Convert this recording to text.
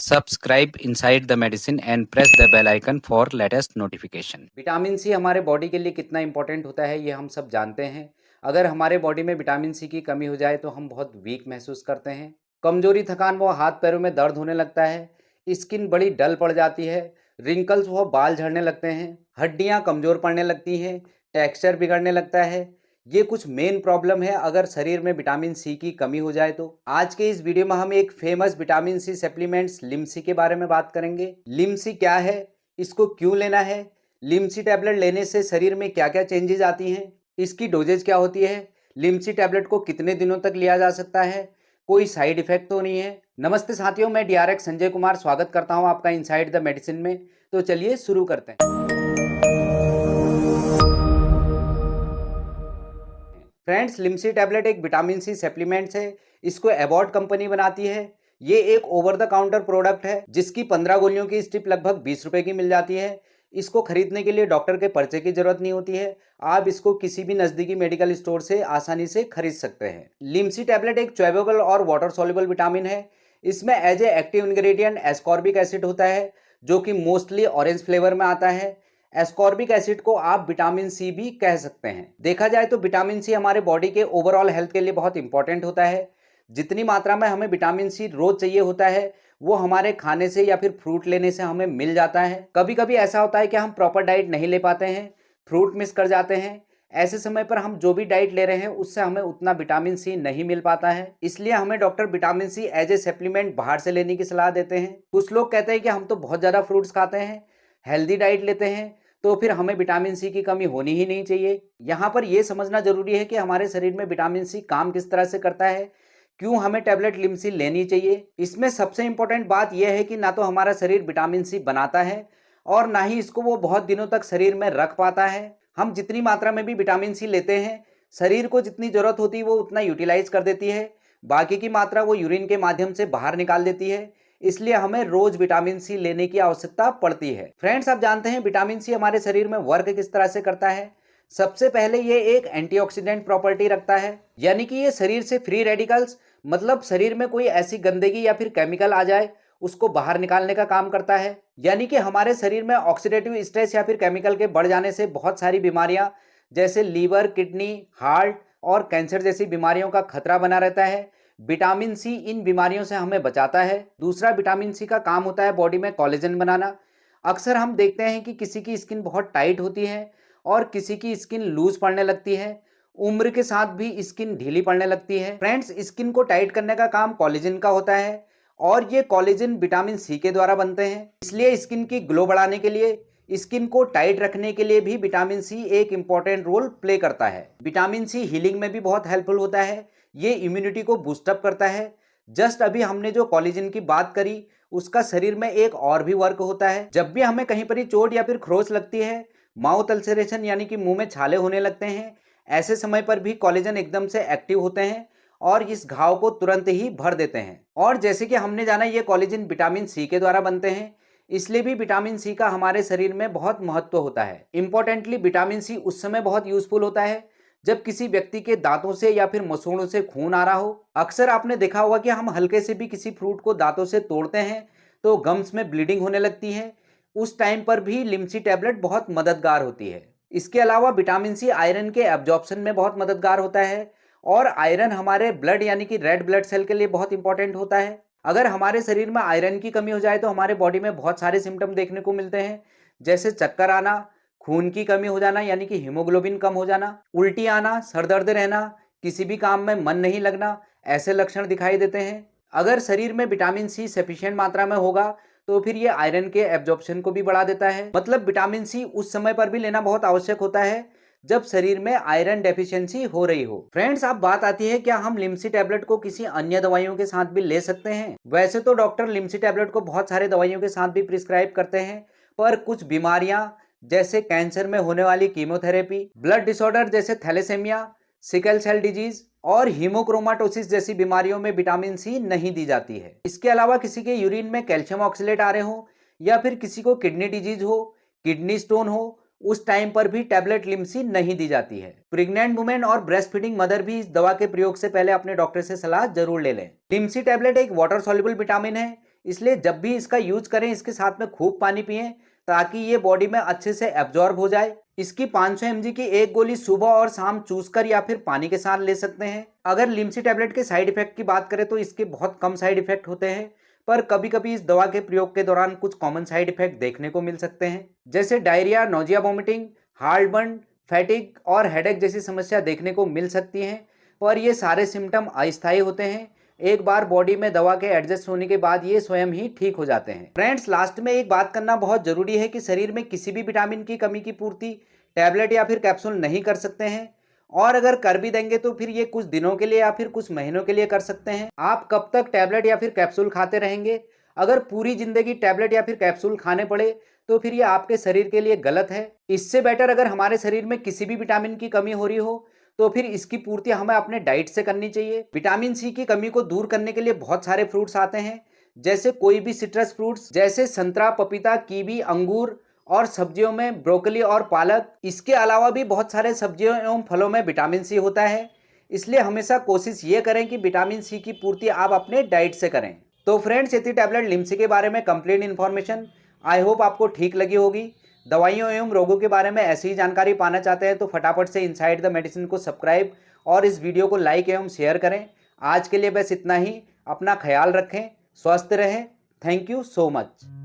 Subscribe Inside the Medicine and press the bell icon for latest notification। Vitamin C हमारे body के लिए कितना important होता है ये हम सब जानते हैं। अगर हमारे बॉडी में विटामिन सी की कमी हो जाए तो हम बहुत वीक महसूस करते हैं, कमजोरी, थकान व हाथ पैरों में दर्द होने लगता है, स्किन बड़ी डल पड़ जाती है, रिंकल्स व बाल झड़ने लगते हैं, हड्डियां कमजोर पड़ने लगती हैं, टेक्सचर बिगड़ने लगता है। ये कुछ मेन प्रॉब्लम है अगर शरीर में विटामिन सी की कमी हो जाए तो। आज के इस वीडियो में हम एक famous vitamin C supplements Limcee के बारे में बात करेंगे। लिमसी क्या है, इसको क्यों लेना है, लिमसी टैबलेट लेने से शरीर में क्या क्या चेंजेस आती हैं, इसकी डोजेज क्या होती है, लिमसी टैबलेट को कितने दिनों तक लिया जा सकता है, कोई साइड इफेक्ट तो नहीं है। नमस्ते साथियों, मैं डीआरएक्स संजय कुमार स्वागत करता हूं आपका इनसाइड द मेडिसिन में। तो चलिए शुरू करते हैं। फ्रेंड्स, लिमसी टैबलेट एक विटामिन सी सप्लीमेंट्स है। इसको एबॉट कंपनी बनाती है। ये एक ओवर द काउंटर प्रोडक्ट है जिसकी 15 गोलियों की स्ट्रिप लगभग 20 रुपए की मिल जाती है। इसको खरीदने के लिए डॉक्टर के पर्चे की जरूरत नहीं होती है। आप इसको किसी भी नजदीकी मेडिकल स्टोर से आसानी से खरीद सकते हैं। लिमसी टैबलेट एक च्यूएबल और वाटर सॉल्युबल विटामिन है। इसमें as a active ingredient ascorbic acid होता है जो कि मोस्टली ऑरेंज फ्लेवर में आता है। एस्कॉर्बिक एसिड को आप विटामिन सी भी कह सकते हैं। देखा जाए तो विटामिन सी हमारे बॉडी के ओवरऑल हेल्थ के लिए बहुत इंपॉर्टेंट होता है। जितनी मात्रा में हमें विटामिन सी रोज चाहिए होता है वो हमारे खाने से या फिर फ्रूट लेने से हमें मिल जाता है। कभी कभी ऐसा होता है कि हम प्रॉपर डाइट नहीं ले पाते हैं, फ्रूट मिस कर जाते हैं। ऐसे समय पर हम जो भी डाइट ले रहे हैं उससे हमें उतना विटामिन सी नहीं मिल पाता है। इसलिए हमें doctor vitamin C as a supplement बाहर से लेने की सलाह देते हैं। कुछ लोग कहते हैं कि हम तो बहुत ज़्यादा फ्रूट्स खाते हैं, हेल्दी डाइट लेते हैं, तो फिर हमें विटामिन सी की कमी होनी ही नहीं चाहिए। यहाँ पर यह समझना जरूरी है कि हमारे शरीर में विटामिन सी काम किस तरह से करता है, क्यों हमें टैबलेट लिमसी लेनी चाहिए। इसमें सबसे इंपॉर्टेंट बात यह है कि ना तो हमारा शरीर विटामिन सी बनाता है और ना ही इसको वो बहुत दिनों तक शरीर में रख पाता है। हम जितनी मात्रा में भी विटामिन सी लेते हैं, शरीर को जितनी जरूरत होती है वो उतना यूटिलाइज कर देती है, बाकी की मात्रा वो यूरिन के माध्यम से बाहर निकाल देती है। इसलिए हमें रोज विटामिन सी लेने की आवश्यकता पड़ती है। फ्रेंड्स, आप जानते हैं विटामिन सी हमारे शरीर में वर्क किस तरह से करता है। सबसे पहले ये एक एंटीऑक्सीडेंट प्रॉपर्टी रखता है, यानी कि ये शरीर से फ्री रेडिकल्स, मतलब शरीर में कोई ऐसी गंदगी या फिर केमिकल आ जाए उसको बाहर निकालने का काम करता है। यानी कि हमारे शरीर में ऑक्सीडेटिव स्ट्रेस या फिर केमिकल के बढ़ जाने से बहुत सारी बीमारियां जैसे लीवर, किडनी, हार्ट और कैंसर जैसी बीमारियों का खतरा बना रहता है। विटामिन सी इन बीमारियों से हमें बचाता है। दूसरा, विटामिन सी का काम होता है बॉडी में कोलेजन बनाना। अक्सर हम देखते हैं कि किसी की स्किन बहुत टाइट होती है और किसी की स्किन लूज पड़ने लगती है। उम्र के साथ भी स्किन ढीली पड़ने लगती है। फ्रेंड्स, स्किन को टाइट करने का काम कोलेजन का होता है और ये कोलेजन विटामिन सी के द्वारा बनते हैं। इसलिए स्किन की ग्लो बढ़ाने के लिए, स्किन को टाइट रखने के लिए भी विटामिन सी एक इंपॉर्टेंट रोल प्ले करता है। विटामिन सी हीलिंग में भी बहुत हेल्पफुल होता है। ये इम्यूनिटी को बूस्टअप करता है। जस्ट अभी हमने जो कोलेजन की बात करी उसका शरीर में एक और भी वर्क होता है। जब भी हमें कहीं पर चोट या फिर खरोच लगती है, माउथ अल्सरेशन यानी कि मुंह में छाले होने लगते हैं, ऐसे समय पर भी कोलेजन एकदम से एक्टिव होते हैं और इस घाव को तुरंत ही भर देते हैं। और जैसे कि हमने जाना ये कोलेजन विटामिन सी के द्वारा बनते हैं, इसलिए भी विटामिन सी का हमारे शरीर में बहुत महत्व होता है। इंपॉर्टेंटली विटामिन सी उस समय बहुत यूजफुल होता है जब किसी व्यक्ति के दांतों से या फिर मसूड़ों से खून आ रहा हो। अक्सर आपने देखा होगा कि हम हल्के से भी किसी फ्रूट को दांतों से तोड़ते हैं तो गम्स में ब्लीडिंग होने लगती है। उस टाइम पर भी लिमसी टैबलेट बहुत मददगार होती है। इसके अलावा विटामिन सी आयरन के एब्जॉर्प्शन में बहुत मददगार होता है और आयरन हमारे ब्लड यानी कि रेड ब्लड सेल के लिए बहुत इंपॉर्टेंट होता है। अगर हमारे शरीर में आयरन की कमी हो जाए तो हमारे बॉडी में बहुत सारे सिम्टम देखने को मिलते हैं, जैसे चक्कर आना, खून की कमी हो जाना यानी कि हीमोग्लोबिन कम हो जाना, उल्टी आना, सर दर्द रहना, किसी भी काम में मन नहीं लगना, ऐसे लक्षण दिखाई देते हैं। अगर शरीर में विटामिन सी सफिशिएंट मात्रा में होगा तो फिर ये आयरन के एब्जॉर्प्शन को भी बढ़ा देता है। मतलब विटामिन सी उस समय पर भी लेना बहुत आवश्यक होता है जब शरीर में आयरन डेफिशिएंसी हो रही हो। फ्रेंड्स, अब बात आती है क्या हम लिमसी टैबलेट को किसी अन्य दवाइयों के साथ भी ले सकते हैं। वैसे तो डॉक्टर लिमसी टैबलेट को बहुत सारे दवाइयों के साथ भी प्रिस्क्राइब करते हैं, पर कुछ बीमारियां जैसे कैंसर में होने वाली कीमोथेरेपी, ब्लड डिसऑर्डर जैसे थैलेसेमिया, सिकल सेल डिजीज और हीमोक्रोमाटोसिस जैसी बीमारियों में विटामिन सी नहीं दी जाती है। इसके अलावा किसी के यूरिन में कैल्शियम ऑक्सलेट आ रहे हो या फिर किसी को किडनी डिजीज हो, किडनी स्टोन हो, उस टाइम पर भी टैबलेट लिमसी नहीं दी जाती है। प्रेग्नेंट वुमेन और ब्रेस्ट फीडिंग मदर भी इस दवा के प्रयोग से पहले अपने डॉक्टर से सलाह जरूर ले लें। लिमसी टैबलेट एक वाटर सॉल्युबल विटामिन है। इसलिए जब भी इसका यूज करें इसके साथ में खूब पानी पिएं ताकि ये बॉडी में अच्छे से एब्जॉर्ब हो जाए। इसकी 500 mg की एक गोली सुबह और शाम चूस कर या फिर पानी के साथ ले सकते हैं। अगर लिम्सी टैबलेट के साइड इफेक्ट की बात करें तो इसके बहुत कम साइड इफेक्ट होते हैं, पर कभी कभी इस दवा के प्रयोग के दौरान कुछ कॉमन साइड इफेक्ट देखने को मिल सकते हैं, जैसे diarrhoea, nausea, vomiting, heartburn, fatigue और हेडेक जैसी समस्या देखने को मिल सकती हैं। पर ये सारे सिम्टम अस्थायी होते हैं, एक बार बॉडी में दवा के एडजस्ट होने के बाद ये स्वयं ही ठीक हो जाते हैं। फ्रेंड्स, लास्ट में एक बात करना बहुत जरूरी है कि शरीर में किसी भी विटामिन की कमी की पूर्ति टैबलेट या फिर कैप्सूल नहीं कर सकते हैं, और अगर कर भी देंगे तो फिर ये कुछ दिनों के लिए या फिर कुछ महीनों के लिए कर सकते हैं। आप कब तक टैबलेट या फिर कैप्सूल खाते रहेंगे? अगर पूरी जिंदगी टैबलेट या फिर कैप्सूल खाने पड़े तो फिर ये आपके शरीर के लिए गलत है। इससे बेटर अगर हमारे शरीर में किसी भी विटामिन की कमी हो रही हो तो फिर इसकी पूर्ति हमें अपने डाइट से करनी चाहिए। विटामिन सी की कमी को दूर करने के लिए बहुत सारे फ्रूट्स आते हैं, जैसे कोई भी सिट्रस फ्रूट्स जैसे संतरा, पपीता, कीवी, अंगूर, और सब्जियों में ब्रोकली और पालक। इसके अलावा भी बहुत सारे सब्जियों एवं फलों में विटामिन सी होता है, इसलिए हमेशा कोशिश ये करें कि विटामिन सी की पूर्ति आप अपने डाइट से करें। तो फ्रेंड्स, ये थी टैबलेट लिम्सी के बारे में कंप्लीट इन्फॉर्मेशन। आई होप आपको ठीक लगी होगी। दवाइयों एवं रोगों के बारे में ऐसी ही जानकारी पाना चाहते हैं तो फटाफट से इनसाइड द मेडिसिन को सब्सक्राइब और इस वीडियो को लाइक एवं शेयर करें। आज के लिए बस इतना ही। अपना ख्याल रखें, स्वस्थ रहें। Thank you so much.